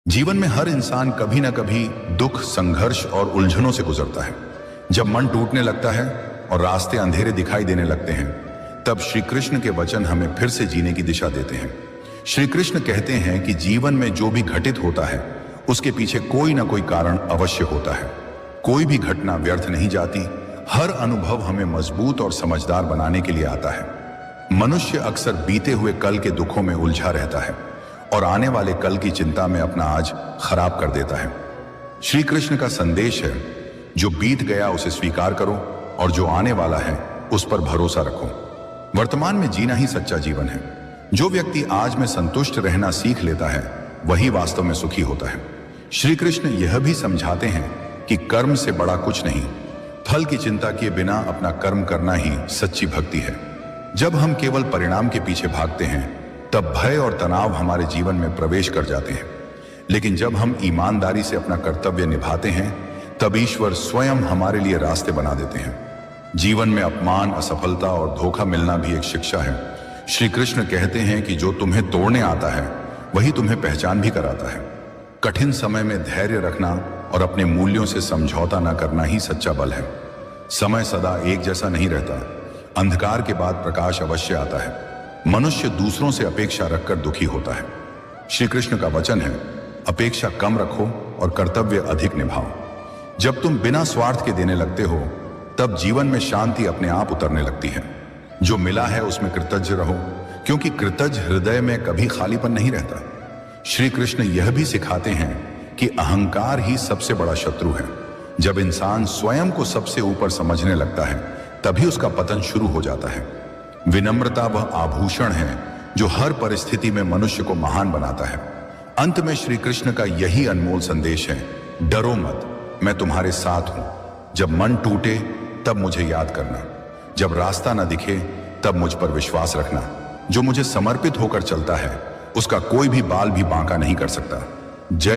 जीवन में हर इंसान कभी ना कभी दुख, संघर्ष और उलझनों से गुजरता है। जब मन टूटने लगता है और रास्ते अंधेरे दिखाई देने लगते हैं, तब श्री कृष्ण के वचन हमें फिर से जीने की दिशा देते हैं। श्री कृष्ण कहते हैं कि जीवन में जो भी घटित होता है उसके पीछे कोई ना कोई कारण अवश्य होता है। कोई भी घटना व्यर्थ नहीं जाती। हर अनुभव हमें मजबूत और समझदार बनाने के लिए आता है। मनुष्य अक्सर बीते हुए कल के दुखों में उलझा रहता है और आने वाले कल की चिंता में अपना आज खराब कर देता है। श्री कृष्ण का संदेश है, जो बीत गया उसे स्वीकार करो और जो आने वाला है उस पर भरोसा रखो। वर्तमान में जीना ही सच्चा जीवन है। जो व्यक्ति आज में संतुष्ट रहना सीख लेता है वही वास्तव में सुखी होता है। श्री कृष्ण यह भी समझाते हैं कि कर्म से बड़ा कुछ नहीं, फल की चिंता किए बिना अपना कर्म करना ही सच्ची भक्ति है। जब हम केवल परिणाम के पीछे भागते हैं तब भय और तनाव हमारे जीवन में प्रवेश कर जाते हैं, लेकिन जब हम ईमानदारी से अपना कर्तव्य निभाते हैं तब ईश्वर स्वयं हमारे लिए रास्ते बना देते हैं। जीवन में अपमान, असफलता और धोखा मिलना भी एक शिक्षा है। श्री कृष्ण कहते हैं कि जो तुम्हें तोड़ने आता है वही तुम्हें पहचान भी कराता है। कठिन समय में धैर्य रखना और अपने मूल्यों से समझौता न करना ही सच्चा बल है। समय सदा एक जैसा नहीं रहता। अंधकार के बाद प्रकाश अवश्य आता है। मनुष्य दूसरों से अपेक्षा रखकर दुखी होता है। श्री कृष्ण का वचन है, अपेक्षा कम रखो और कर्तव्य अधिक निभाओ। जब तुम बिना स्वार्थ के देने लगते हो तब जीवन में शांति अपने आप उतरने लगती है। जो मिला है उसमें कृतज्ञ रहो, क्योंकि कृतज्ञ हृदय में कभी खालीपन नहीं रहता। श्री कृष्ण यह भी सिखाते हैं कि अहंकार ही सबसे बड़ा शत्रु है। जब इंसान स्वयं को सबसे ऊपर समझने लगता है तभी उसका पतन शुरू हो जाता है। विनम्रता वह आभूषण है जो हर परिस्थिति में मनुष्य को महान बनाता है। अंत में श्री कृष्ण का यही अनमोल संदेश है, डरो मत, मैं तुम्हारे साथ हूं। जब मन टूटे तब मुझे याद करना, जब रास्ता न दिखे तब मुझ पर विश्वास रखना। जो मुझे समर्पित होकर चलता है उसका कोई भी बाल भी बांका नहीं कर सकता। जय